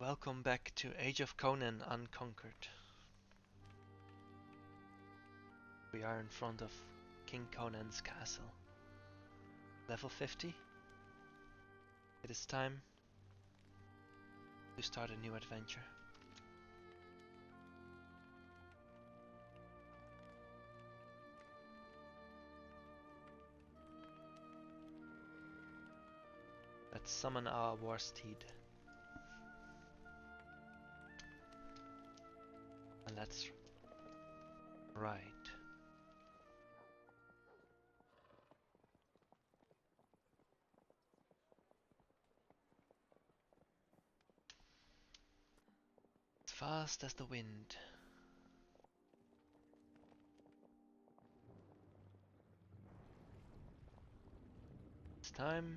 Welcome back to Age of Conan Unconquered. We are in front of King Conan's castle. Level 50. It is time to start a new adventure. Let's summon our war steed. And let's ride. As fast as the wind. It's time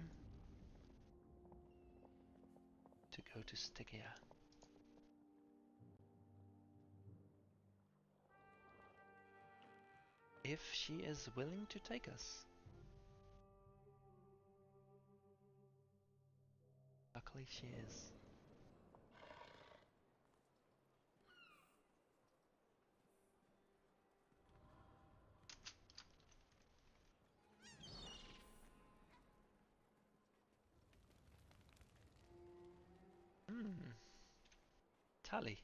to go to Stygia. If she is willing to take us. Luckily she is. Tally.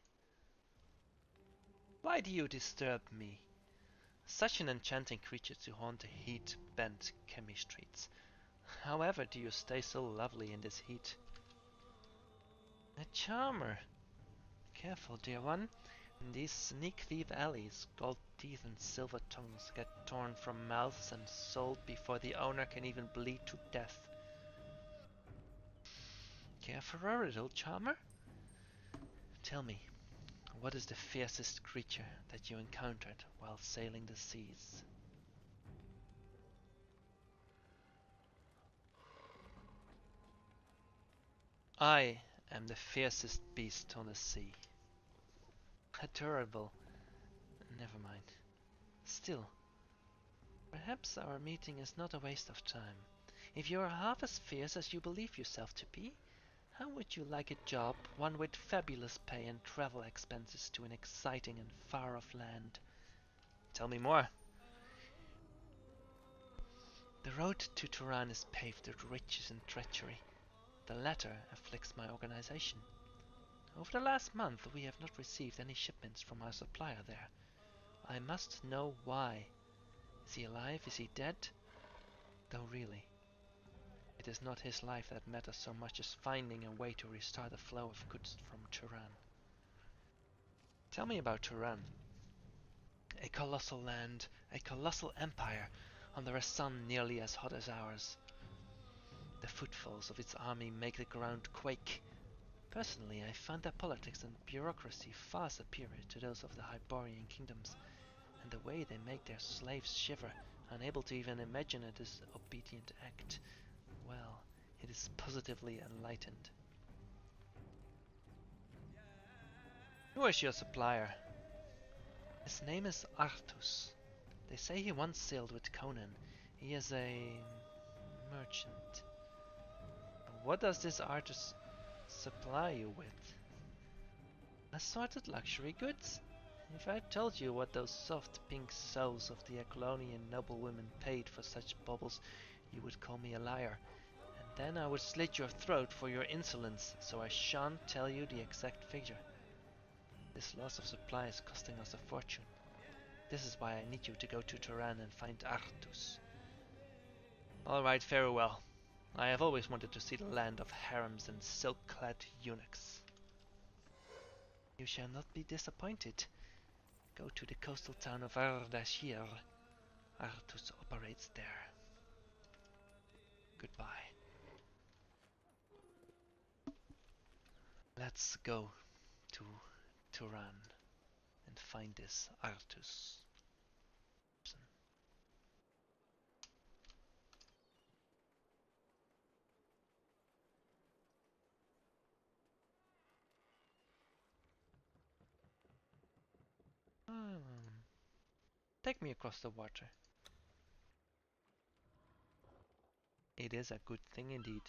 Why do you disturb me? Such an enchanting creature to haunt the heat-bent Magistrates. However do you stay so lovely in this heat? A charmer. Careful, dear one. In these sneak-thief alleys, gold teeth and silver tongues get torn from mouths and sold before the owner can even bleed to death. Care for a riddle, charmer? Tell me, what is the fiercest creature that you encountered while sailing the seas? I am the fiercest beast on the sea. Adorable. Never mind. Still, perhaps our meeting is not a waste of time. If you are half as fierce as you believe yourself to be, how would you like a job, one with fabulous pay and travel expenses to an exciting and far-off land? Tell me more. The road to Turan is paved with riches and treachery. The latter afflicts my organization. Over the last month we have not received any shipments from our supplier there. I must know why. Is he alive? Is he dead? Though really, it is not his life that matters so much as finding a way to restart the flow of goods from Turan. Tell me about Turan. A colossal land, a colossal empire, under a sun nearly as hot as ours. The footfalls of its army make the ground quake. Personally, I find their politics and bureaucracy far superior to those of the Hyborian kingdoms, and the way they make their slaves shiver, unable to even imagine a disobedient act. Well, it is positively enlightened. Who is your supplier? His name is Artus. They say he once sailed with Conan. He is a merchant. What does this Artus supply you with? Assorted luxury goods? If I told you what those soft pink souls of the Aglonian noblewomen paid for such baubles, you would call me a liar. And then I would slit your throat for your insolence, so I shan't tell you the exact figure. This loss of supply is costing us a fortune. This is why I need you to go to Turan and find Artus. Alright, very well. I have always wanted to see the land of harems and silk-clad eunuchs. You shall not be disappointed. Go to the coastal town of Ardashir. Artus operates there. Goodbye. Let's go to Turan and find this Artus. Take me across the water. It is a good thing indeed.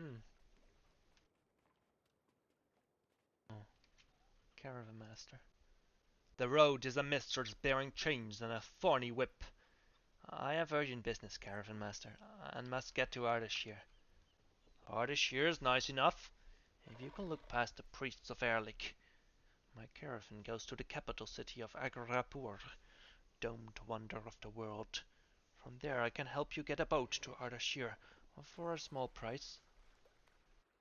Hmm. Oh, Caravan Master. The road is a mistress bearing chains and a thorny whip. I have urgent business, Caravan Master, and must get to Ardashir. Ardashir is nice enough, if you can look past the priests of Erlik. My caravan goes to the capital city of Agrapur, domed wonder of the world. From there I can help you get a boat to Ardashir for a small price.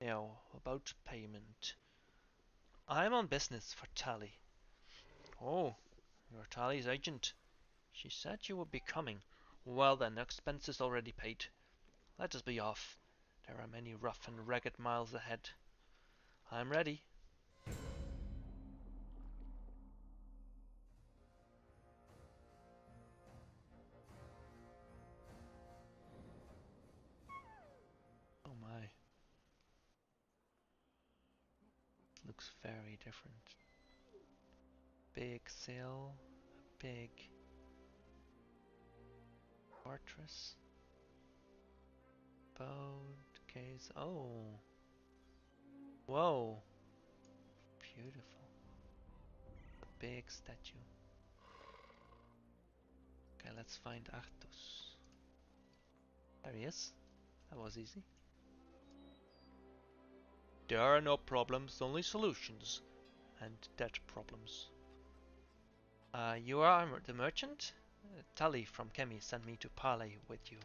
Now, about payment. I'm on business for Tally. Oh, you're Tally's agent. She said you would be coming. Well then, expenses already paid. Let us be off. There are many rough and ragged miles ahead. I'm ready. Oh my. It looks very different. Big sail, big fortress, boat, case. Oh, whoa, beautiful. A big statue. Okay, let's find Artus. There he is. That was easy. There are no problems, only solutions. And debt problems. You are the merchant? Tali from Kemi sent me to parley with you.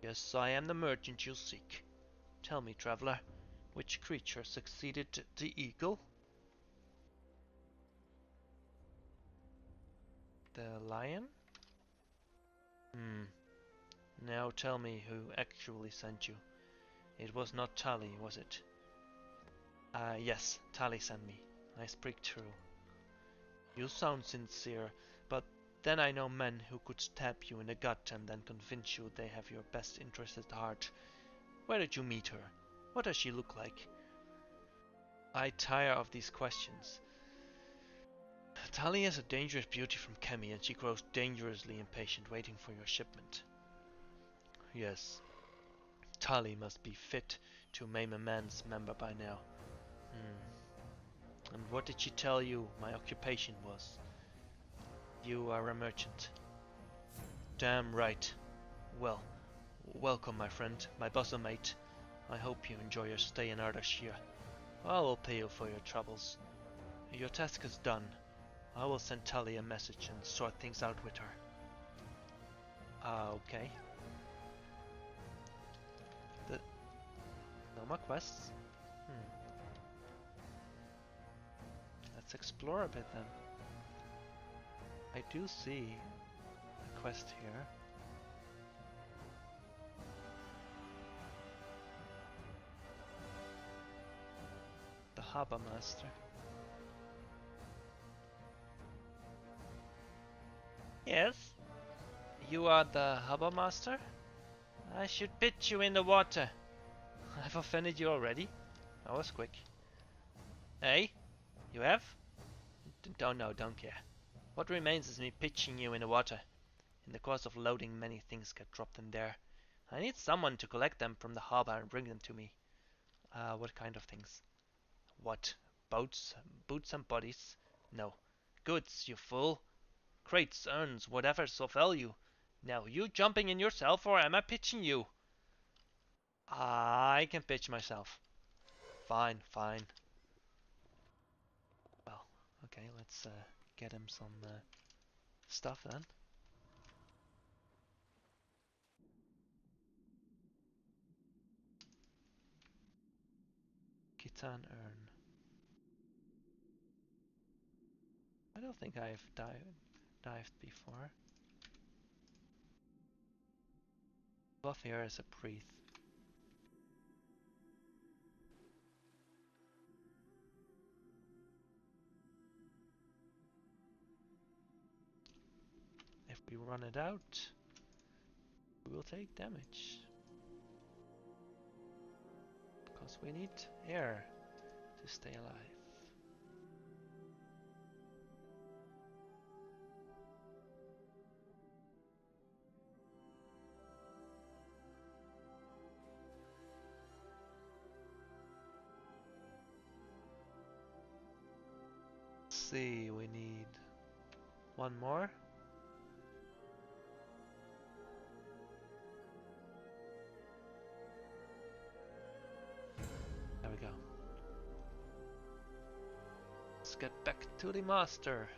Yes, I am the merchant you seek. Tell me, traveler, which creature succeeded the eagle? The lion? Hmm. Now tell me who actually sent you. It was not Tali, was it? Yes, Tali sent me. I speak true. You sound sincere, but then I know men who could stab you in the gut and then convince you they have your best interest at heart. Where did you meet her? What does she look like? I tire of these questions. Tali is a dangerous beauty from Kemi, and she grows dangerously impatient waiting for your shipment. Yes, Tali must be fit to maim a man's member by now. And what did she tell you my occupation was? You are a merchant. Damn right. Well, welcome my friend, my bosom mate. I hope you enjoy your stay in Ardashir. I will pay you for your troubles. Your task is done. I will send Tali a message and sort things out with her. Okay. No more quests? Let's explore a bit then. I do see a quest here. The Harbour Master. Yes? You are the Harbour Master? I should pitch you in the water. I've offended you already. That was quick. Hey? You have? Don't know, don't care. What remains is me pitching you in the water. In the course of loading, many things get dropped in there. I need someone to collect them from the harbor and bring them to me. What kind of things? What? Boats, boots and bodies? No. Goods, you fool. Crates, urns, whatever's of value. Now, you jumping in yourself or am I pitching you? I can pitch myself. Fine, fine. Well, okay, let's get him some stuff then. Khitan urn. I don't think I've dived before. Above here is a priest. If we run it out, we will take damage. Because we need air to stay alive. see, we need one more. There we go. Let's get back to the master.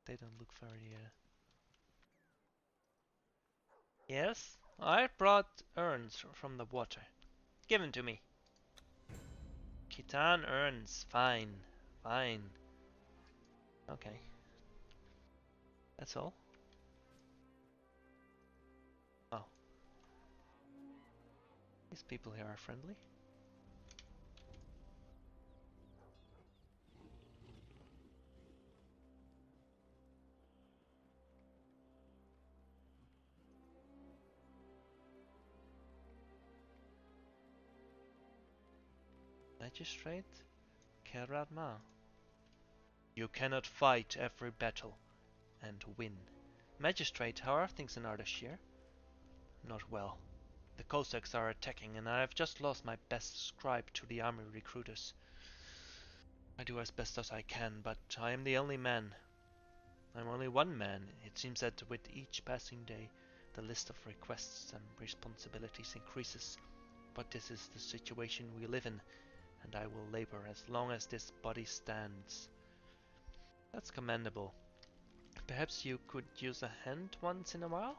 They don't look very... Yes, I brought urns from the water. Give them to me. Khitan urns. Fine. Fine. Okay. That's all. Oh. These people here are friendly. Magistrate? Keradma. You cannot fight every battle and win. Magistrate, how are things in Ardashir? Not well. The Cossacks are attacking and I have just lost my best scribe to the army recruiters. I do as best as I can, but I am the only man. I'm only one man. It seems that with each passing day, the list of requests and responsibilities increases. But this is the situation we live in, and I will labor as long as this body stands. That's commendable. Perhaps you could use a hand once in a while?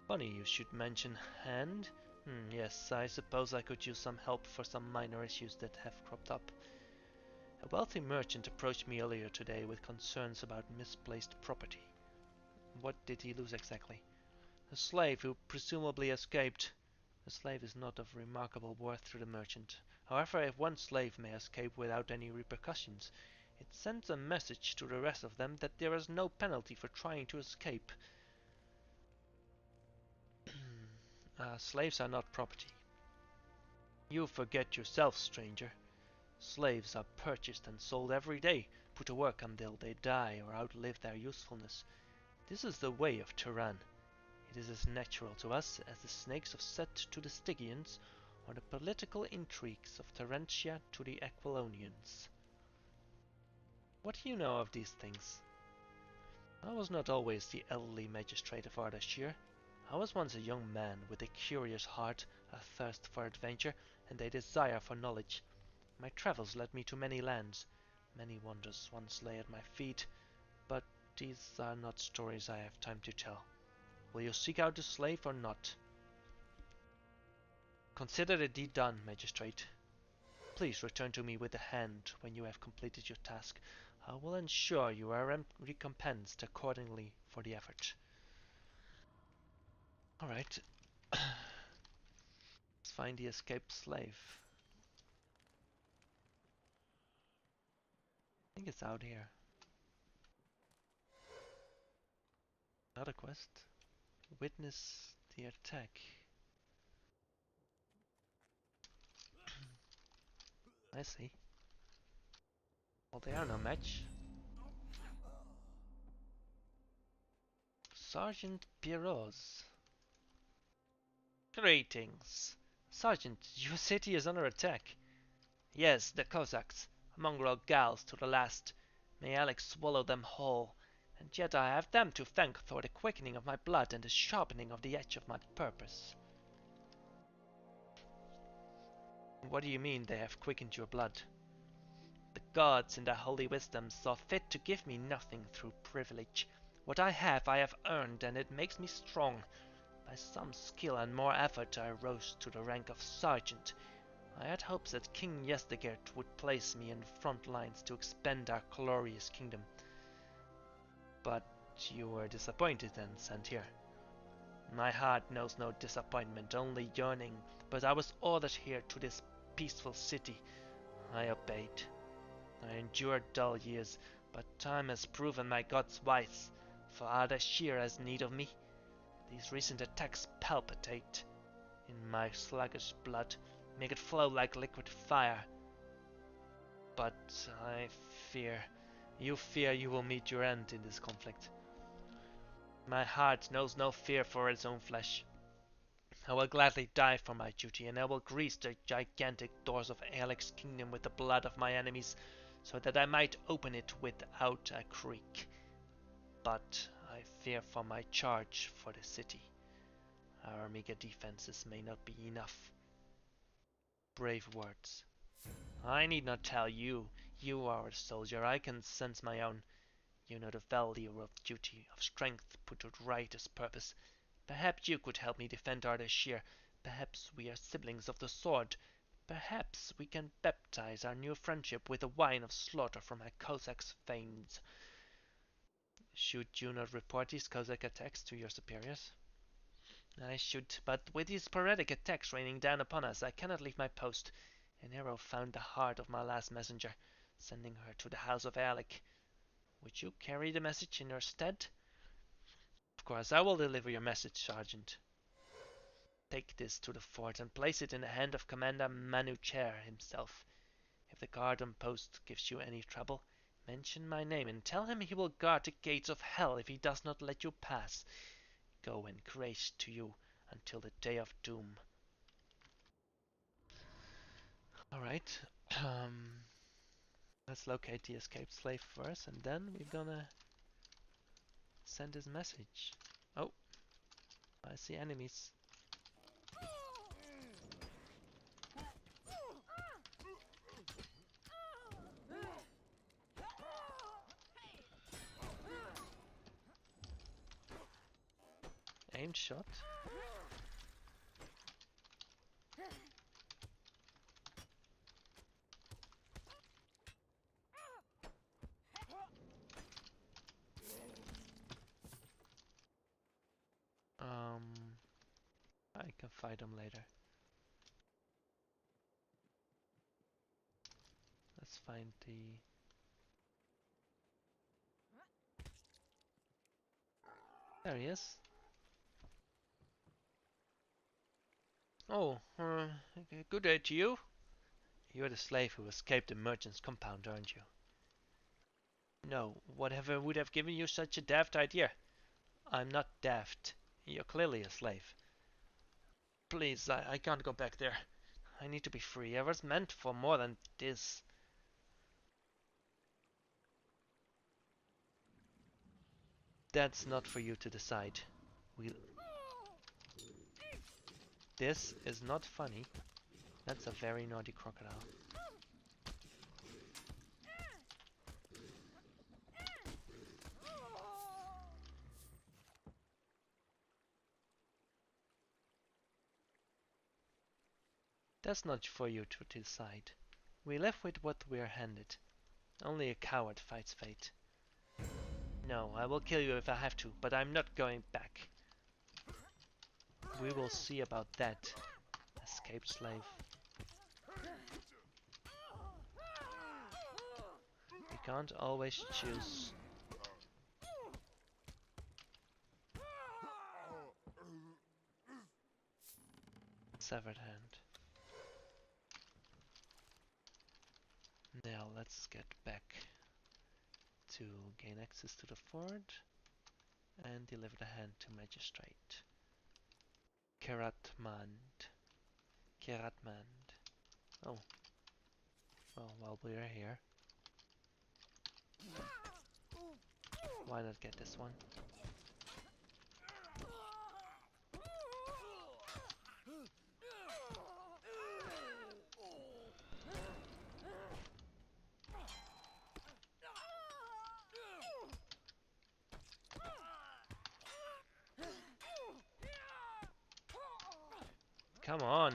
Funny you should mention hand. Yes, I suppose I could use some help for some minor issues that have cropped up. A wealthy merchant approached me earlier today with concerns about misplaced property. What did he lose exactly? A slave who presumably escaped. A slave is not of remarkable worth to the merchant. However, if one slave may escape without any repercussions, it sends a message to the rest of them that there is no penalty for trying to escape. Slaves are not property. You forget yourself, stranger. Slaves are purchased and sold every day, put to work until they die or outlive their usefulness. This is the way of Turan. It is as natural to us as the snakes of Set to the Stygians, or the political intrigues of Terentia to the Aquilonians. What do you know of these things? I was not always the elderly magistrate of Ardashir. I was once a young man with a curious heart, a thirst for adventure, and a desire for knowledge. My travels led me to many lands. Many wonders once lay at my feet, but these are not stories I have time to tell. Will you seek out the slave or not? Consider the deed done, Magistrate. Please return to me with the hand when you have completed your task. I will ensure you are recompensed accordingly for the effort. Alright. Let's find the escaped slave. I think it's out here. Another quest. Witness the attack. I see. Well, they are no match. Sergeant Pirooz. Greetings. Sergeant, your city is under attack. Yes, the Cossacks. Mongrel gals to the last. May Alex swallow them whole. And yet I have them to thank for the quickening of my blood and the sharpening of the edge of my purpose. What do you mean they have quickened your blood? The gods in their holy wisdom saw fit to give me nothing through privilege. What I have earned, and it makes me strong. By some skill and more effort I rose to the rank of sergeant. I had hopes that King Yestegert would place me in front lines to expand our glorious kingdom. But you were disappointed and sent here. My heart knows no disappointment, only yearning, but I was ordered here to this peaceful city. I obeyed. I endured dull years, but time has proven my gods wise, for Ardashir has need of me. These recent attacks palpitate in my sluggish blood, make it flow like liquid fire. but I fear... You fear you will meet your end in this conflict. My heart knows no fear for its own flesh. I will gladly die for my duty, and I will grease the gigantic doors of Alec's kingdom with the blood of my enemies, so that I might open it without a creak. But I fear for my charge for the city. Our meager defenses may not be enough. Brave words. I need not tell you. You are a soldier. I can sense my own. You know the value of duty, of strength put to righteous purpose. Perhaps you could help me defend Ardashir. Perhaps we are siblings of the sword. Perhaps we can baptize our new friendship with the wine of slaughter from a Kozak's veins. Should you not report these Kozak attacks to your superiors? I should, but with these sporadic attacks raining down upon us, I cannot leave my post. An arrow found the heart of my last messenger, sending her to the house of Alec. Would you carry the message in her stead? Of course, I will deliver your message, Sergeant. Take this to the fort and place it in the hand of Commander Manucher himself. If the guard on post gives you any trouble, mention my name and tell him he will guard the gates of hell if he does not let you pass. Go and grace to you until the day of doom. Alright, let's locate the escaped slave first, and then we're gonna send his message. Oh, I see enemies. Aimed shot. I can fight him later. Let's find the... There he is. Oh, good day to you. You're the slave who escaped the merchant's compound, aren't you? No, whatever would have given you such a daft idea? I'm not daft. You're clearly a slave. Please, I can't go back there. I need to be free. I was meant for more than this. That's not for you to decide. This is not funny. That's a very naughty crocodile. That's not for you to decide. We live with what we're handed. Only a coward fights fate. No, I will kill you if I have to, but I'm not going back. We will see about that, escaped slave. You can't always choose. Severed hand. Now let's get back to gain access to the fort and deliver the hand to Magistrate. Keratmand. Oh. Well, while we're here, why not get this one? Come on!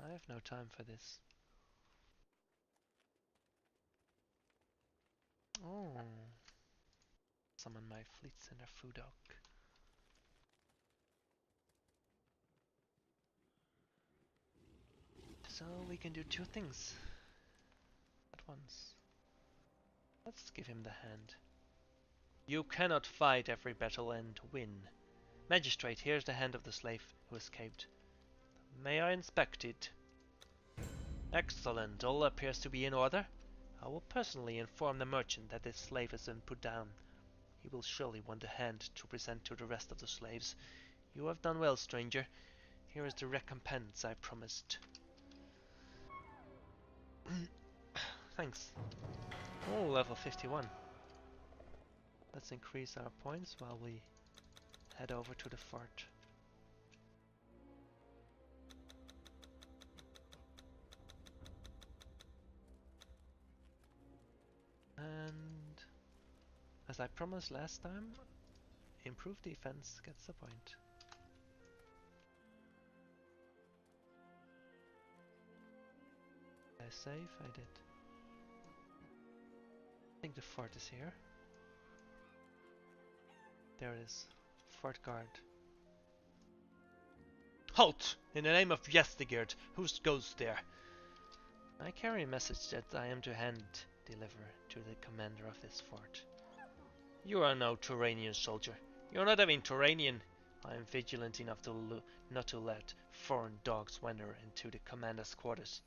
I have no time for this. Oh. Summon my fleet center Fudok. So we can do two things at once. Let's give him the hand. You cannot fight every battle and win. Magistrate, here's the hand of the slave who escaped. May I inspect it? Excellent, all appears to be in order. I will personally inform the merchant that this slave has been put down. He will surely want a hand to present to the rest of the slaves. You have done well, stranger. Here is the recompense I promised. Thanks. Oh, level 51. Let's increase our points while we head over to the fort. And as I promised last time, improved defense gets a point. Did I save? I did. I think the fort is here. There it is. Fort guard. Halt! In the name of Yestigerd, who goes there? I carry a message that I am to hand deliver to the commander of this fort. You are no Turanian soldier. You're not even Turanian. I am vigilant enough not to let foreign dogs wander into the commander's quarters.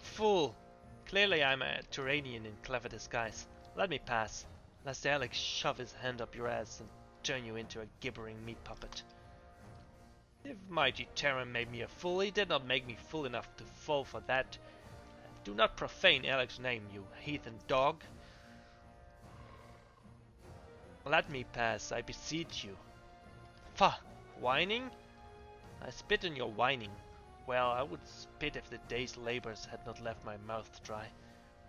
Fool! Clearly I'm a Turanian in clever disguise. Let me pass, lest Alex shove his hand up your ass and turn you into a gibbering meat puppet. If mighty Turan made me a fool, he did not make me fool enough to fall for that. Do not profane Alex's name, you heathen dog. Let me pass, I beseech you. Pah! Whining? I spit on your whining. Well, I would spit if the day's labors had not left my mouth dry.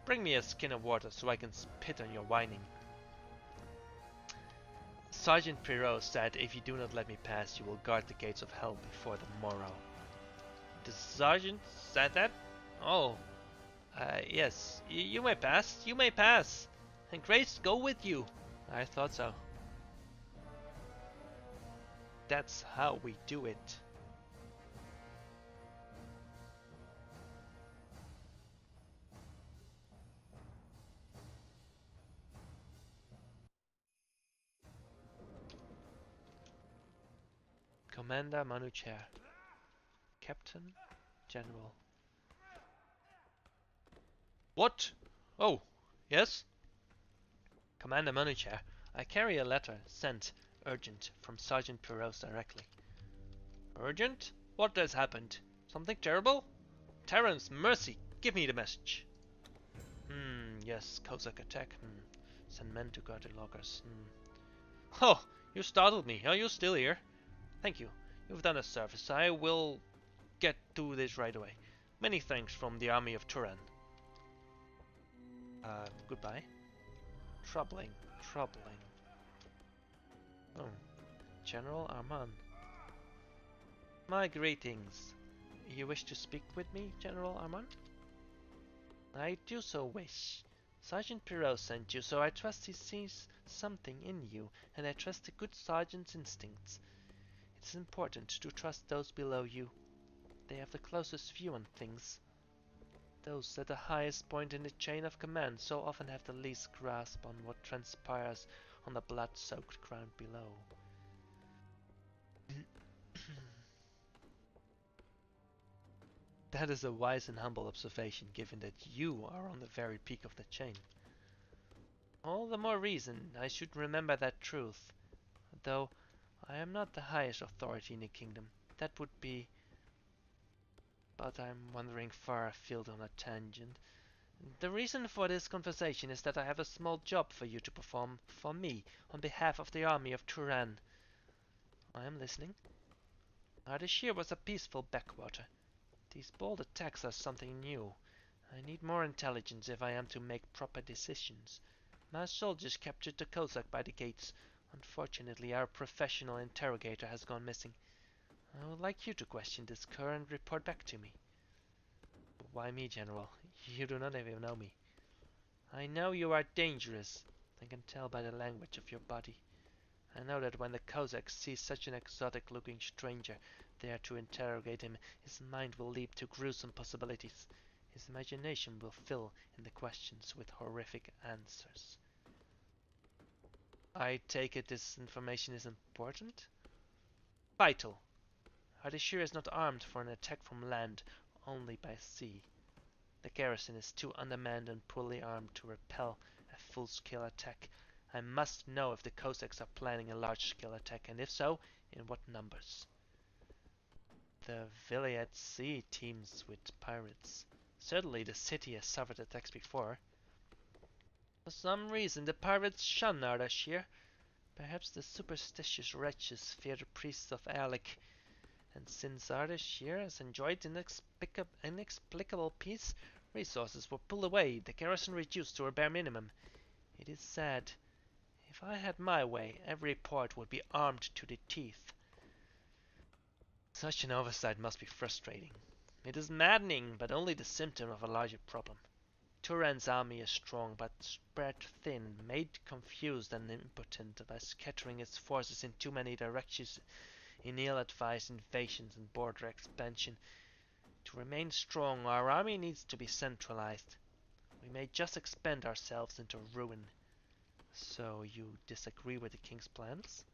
Bring me a skin of water so I can spit on your whining. Sergeant Pirooz said if you do not let me pass, you will guard the gates of hell before the morrow. The sergeant said that? Oh, yes, you may pass, you may pass. And grace go with you. I thought so. That's how we do it. Commander Manucher. Captain General. What? Oh, yes? Commander Manucher, I carry a letter sent urgent from Sergeant Pirooz directly. Urgent? What has happened? Something terrible? Terrence, mercy, give me the message. Yes, Kozak Attack. Send men to guard the lockers. Oh, you startled me. Are you still here? Thank you. You've done a service. I will get to this right away. Many thanks from the army of Turan. Goodbye. Troubling. Oh, General Armand. My greetings. You wish to speak with me, General Armand? I do so wish. Sergeant Pirooz sent you, so I trust he sees something in you, and I trust the good sergeant's instincts. It is important to trust those below you. They have the closest view on things. Those at the highest point in the chain of command so often have the least grasp on what transpires on the blood-soaked ground below. That is a wise and humble observation, given that you are on the very peak of the chain. All the more reason I should remember that truth, though I am not the highest authority in the kingdom. That would be... But I'm wandering far afield on a tangent. The reason for this conversation is that I have a small job for you to perform for me on behalf of the army of Turan. I am listening. Ardashir was a peaceful backwater. These bold attacks are something new. I need more intelligence if I am to make proper decisions. My soldiers captured the Kozak by the gates. Unfortunately, our professional interrogator has gone missing. I would like you to question this cur and report back to me. Why me, General? You do not even know me. I know you are dangerous. I can tell by the language of your body. I know that when the Kozak sees such an exotic-looking stranger there to interrogate him, his mind will leap to gruesome possibilities. His imagination will fill in the questions with horrific answers. I take it this information is important? Vital. Ardashir is not armed for an attack from land. only by sea. The garrison is too undermanned and poorly armed to repel a full-scale attack. I must know if the Cossacks are planning a large-scale attack, and if so, in what numbers. The village at sea teems with pirates. Certainly the city has suffered attacks before. For some reason the pirates shun Ardashir. Perhaps the superstitious wretches fear the priests of Alec, and since Ardashir has enjoyed inexplicable peace, resources were pulled away, the garrison reduced to a bare minimum. It is sad. If I had my way, every port would be armed to the teeth. Such an oversight must be frustrating. It is maddening, but only the symptom of a larger problem. Turan's army is strong, but spread thin, made confused and impotent by scattering its forces in too many directions in ill-advised invasions and border expansion. To remain strong, our army needs to be centralized. We may just expand ourselves into ruin. So you disagree with the king's plans?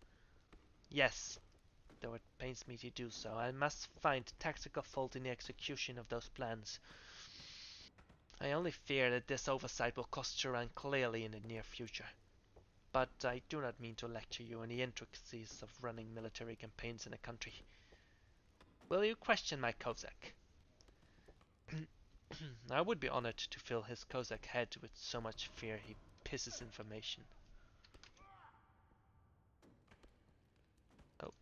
Yes, though it pains me to do so. I must find tactical fault in the execution of those plans. I only fear that this oversight will cost Turan clearly in the near future. But I do not mean to lecture you on the intricacies of running military campaigns in a country. Will you question my Kozak? I would be honored to fill his Kozak head with so much fear he pisses information. Oh.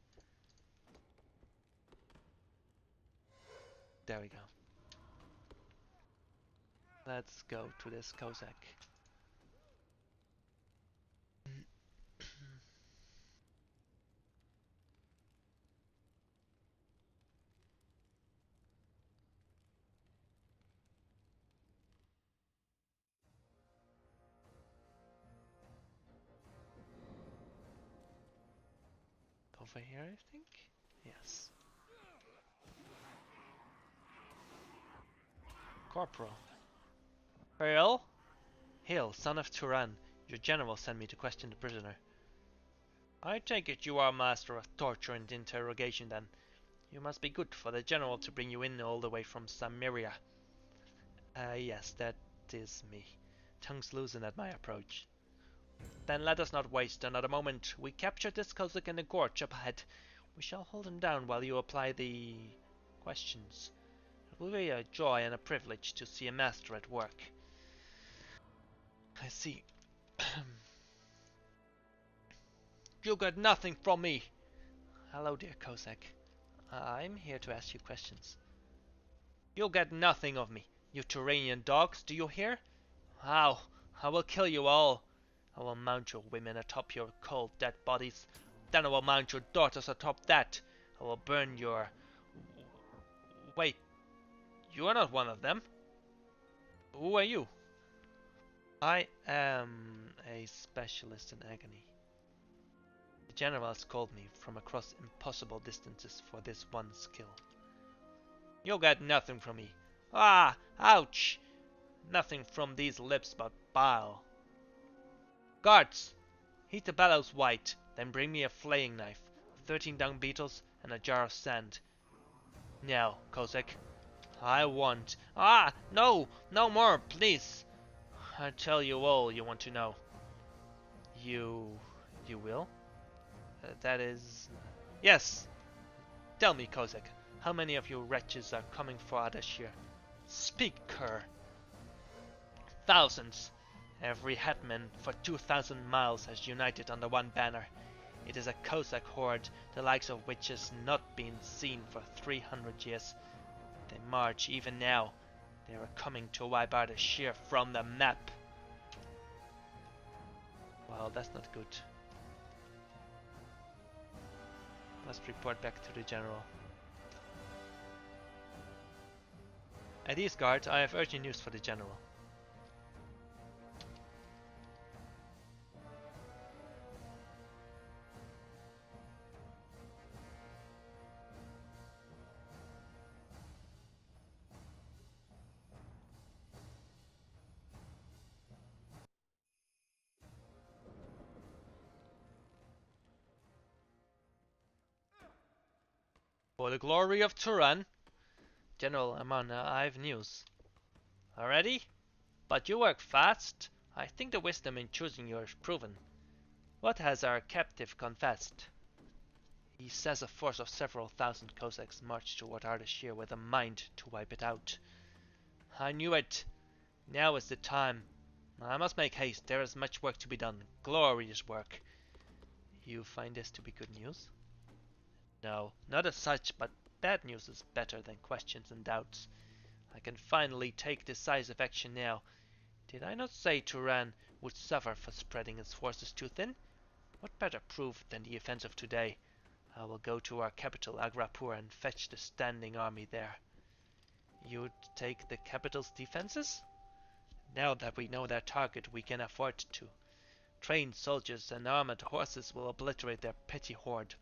There we go. Let's go to this Kozak. Over here, I think? Yes. Corporal. Hail? Hail, son of Turan. Your general sent me to question the prisoner. I take it you are master of torture and interrogation then. You must be good for the general to bring you in all the way from Samaria. Yes, that is me. Tongues loosen at my approach. Then let us not waste another moment. We captured this Kozak in the gorge up ahead. We shall hold him down while you apply the questions. It will be a joy and a privilege to see a master at work. I see. You got nothing from me. Hello, dear Kozak. I'm here to ask you questions. You'll get nothing of me, you Turanian dogs, do you hear? How? I will kill you all. I will mount your women atop your cold dead bodies. Then I will mount your daughters atop that. I will burn your... Wait, you are not one of them. Who are you? I am a specialist in agony. The general has called me from across impossible distances for this one skill. You'll get nothing from me. Ah! Ouch! Nothing from these lips but bile. Guards! Heat the bellows white, then bring me a flaying knife, 13 dung beetles, and a jar of sand. Now, Kozak, I want... Ah! No! No more, please! I'll tell you all you want to know. You will? That is... Yes! Tell me, Kozak, how many of you wretches are coming for Ardashir? Speak, cur! Thousands! Every hetman for 2,000 miles has united under one banner. It is a Kozak horde, the likes of which has not been seen for 300 years. They march even now. They are coming to wipe Ardashir from the map. Well, that's not good. Must report back to the general. At East Guard, I have urgent news for the general. For the glory of Turan, General Amana, I've news. Already? But you work fast. I think the wisdom in choosing you is proven. What has our captive confessed? He says a force of several thousand Cossacks marched toward Ardashir with a mind to wipe it out. I knew it. Now is the time. I must make haste. There is much work to be done. Glorious work. You find this to be good news? No, not as such, but bad news is better than questions and doubts. I can finally take decisive action now. Did I not say Turan would suffer for spreading its forces too thin? What better proof than the events of today? I will go to our capital, Agrapur, and fetch the standing army there. You would take the capital's defenses? Now that we know their target, we can afford to. Trained soldiers and armored horses will obliterate their petty horde.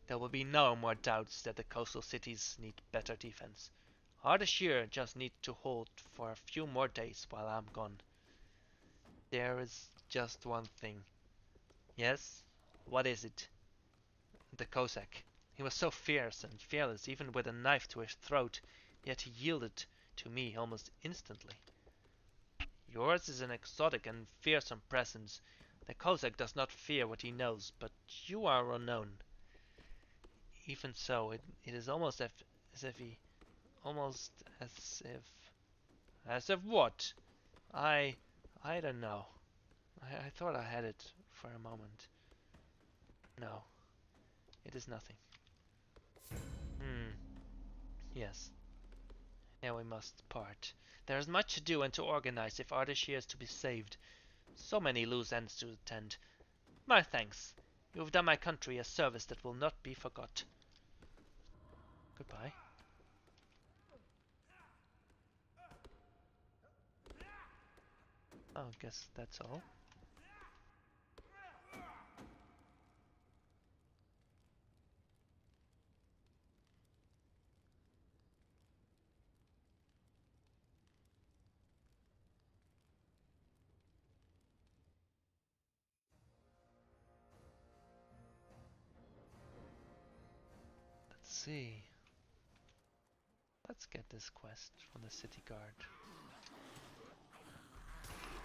There will be no more doubts that the coastal cities need better defense. Ardashir just needs to hold for a few more days while I'm gone. There is just one thing. Yes? What is it? The Kozak. He was so fierce and fearless, even with a knife to his throat, yet he yielded to me almost instantly. Yours is an exotic and fearsome presence. The Kozak does not fear what he knows, but you are unknown. Even so, it is almost as if he... Almost as if what? I don't know. I thought I had it for a moment. No, it is nothing. Yes. Now we must part. There is much to do and to organize if Ardashir is to be saved. So many loose ends to attend. My thanks. You have done my country a service that will not be forgot. Goodbye. Oh, guess that's all. Let's see. Let's get this quest from the city guard.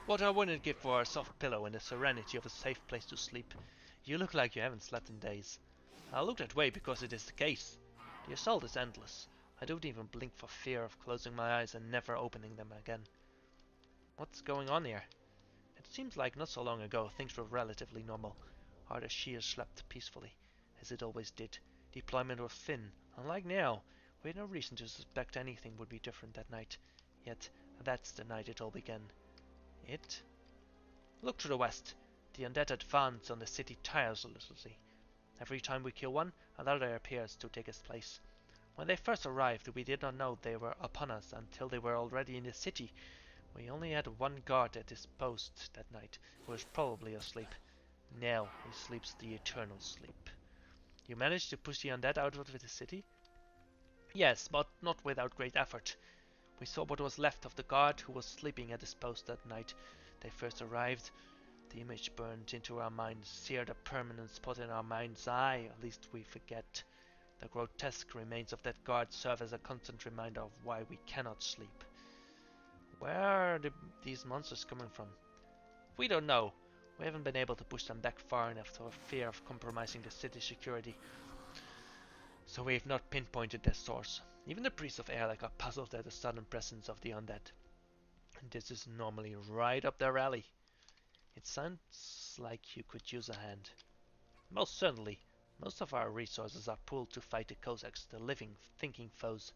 What I wouldn't give for a soft pillow and the serenity of a safe place to sleep. You look like you haven't slept in days. I look that way because it is the case. The assault is endless. I don't even blink for fear of closing my eyes and never opening them again. What's going on here? It seems like not so long ago things were relatively normal. Ardashir slept peacefully, as it always did. Deployment was thin, unlike now. We had no reason to suspect anything would be different that night. Yet, that's the night it all began. It? Look to the west. The undead advance on the city tirelessly. Every time we kill one, another appears to take its place. When they first arrived, we did not know they were upon us until they were already in the city. We only had one guard at his post that night, who was probably asleep. Now he sleeps the eternal sleep. You managed to push the undead out of the city? Yes, but not without great effort. We saw what was left of the guard who was sleeping at his post that night. They first arrived. The image burned into our minds, seared a permanent spot in our mind's eye, at least we forget. The grotesque remains of that guard serve as a constant reminder of why we cannot sleep. Where are these monsters coming from? We don't know. We haven't been able to push them back far enough for fear of compromising the city's security. So we have not pinpointed their source. Even the priests of Erlik are puzzled at the sudden presence of the undead. And this is normally right up their alley. It sounds like you could use a hand. Most certainly. Most of our resources are pooled to fight the Cossacks, the living, thinking foes.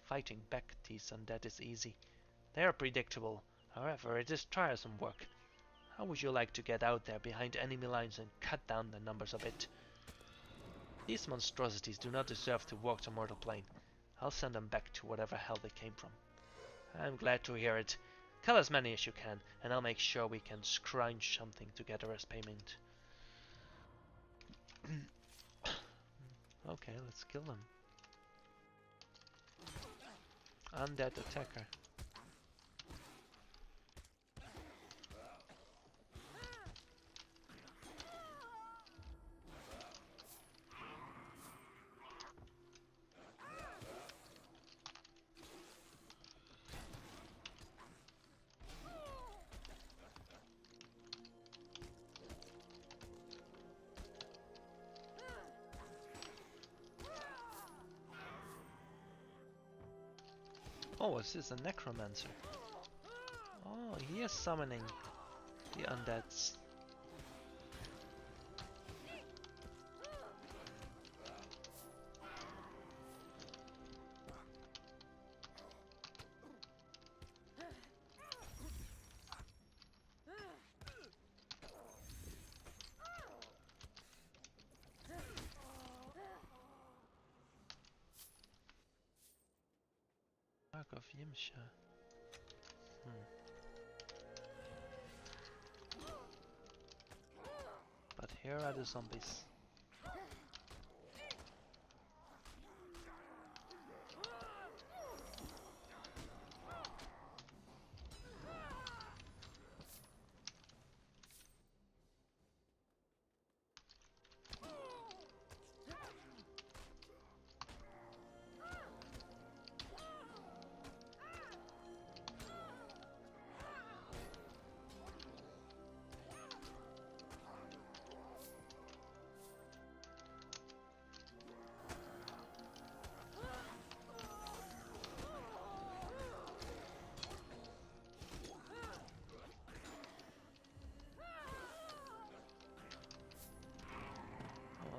Fighting back these undead is easy. They are predictable. However, it is tiresome work. How would you like to get out there behind enemy lines and cut down the numbers a bit? These monstrosities do not deserve to walk the mortal plane. I'll send them back to whatever hell they came from. I'm glad to hear it. Kill as many as you can, and I'll make sure we can scrounge something together as payment. Okay, let's kill them. Undead attacker. Oh, is this a necromancer? Oh, he is summoning the undeads. Mark of Yimsha. But here are the zombies.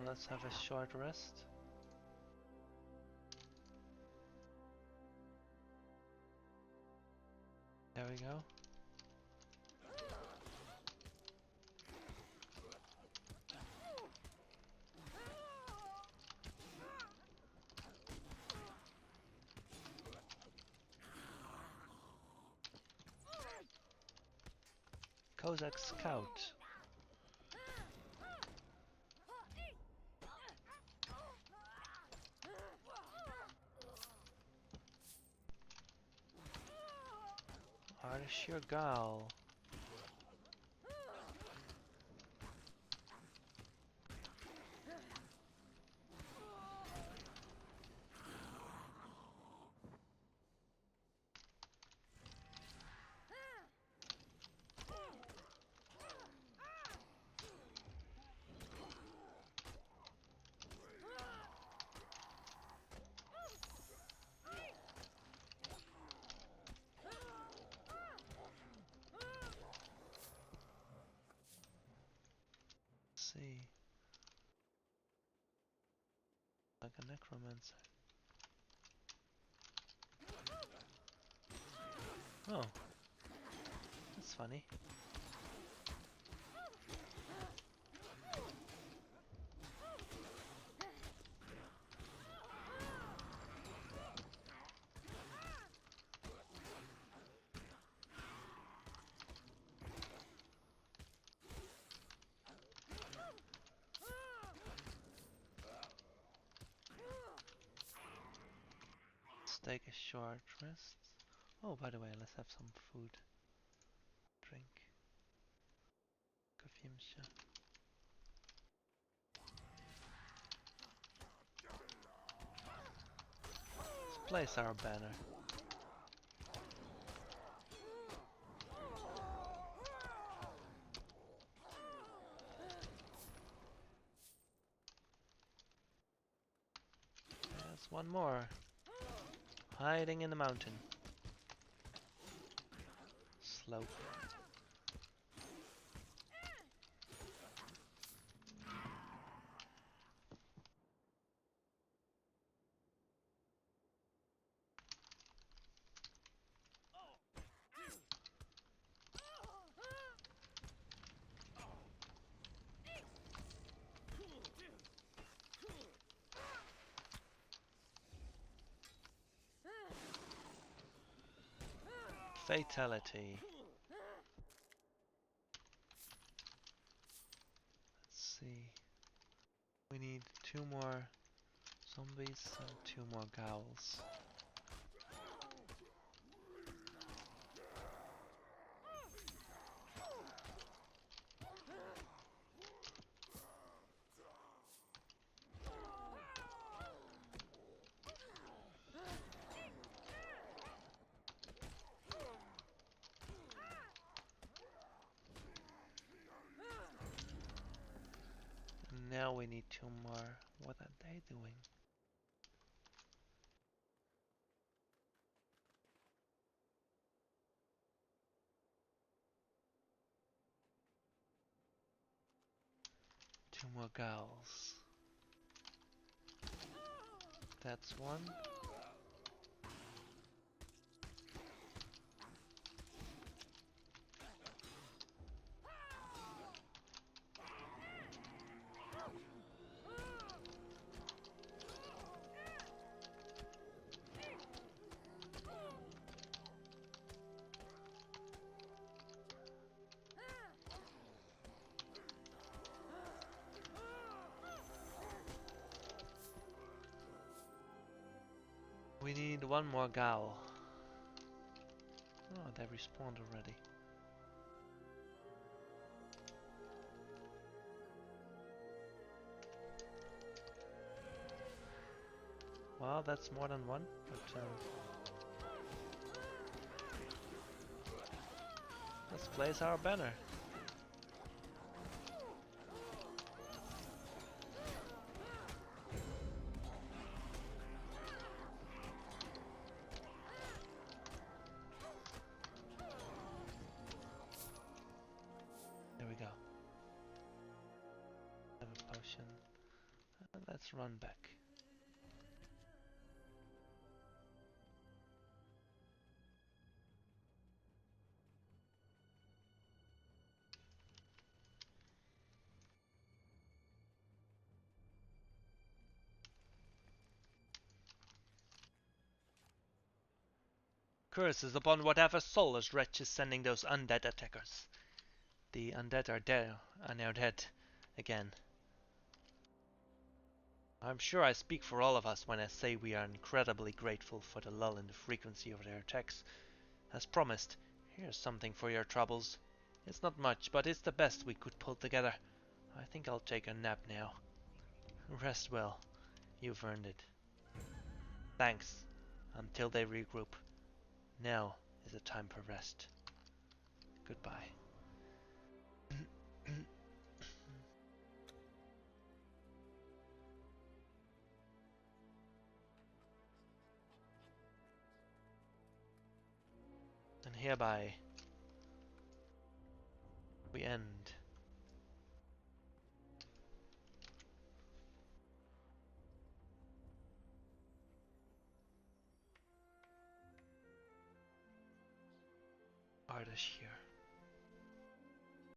Let's have a short rest. There we go. Kozak Scout. Arshir Gal. See, like a necromancer. Oh, that's funny. Take a short rest. Oh, by the way, let's have some food. Drink. Kafimsha. Let's place our banner. There's one more. Hiding in the mountain. Slope. Fatality. Let's see. We need 2 more zombies and 2 more ghouls. Now we need 2 more. What are they doing? Two more ghouls. That's one. We need one more ghoul. Oh, they respawned already. Well, that's more than one, but let's place our banner. There we go. Have a potion. Let's run back. Curses upon whatever soulless wretch is sending those undead attackers. The undead are now dead again. I'm sure I speak for all of us when I say we are incredibly grateful for the lull in the frequency of their attacks. As promised, here's something for your troubles. It's not much, but it's the best we could pull together. I think I'll take a nap now. Rest well. You've earned it. Thanks. Until they regroup. Now is the time for rest. Goodbye. And hereby we end Artish here.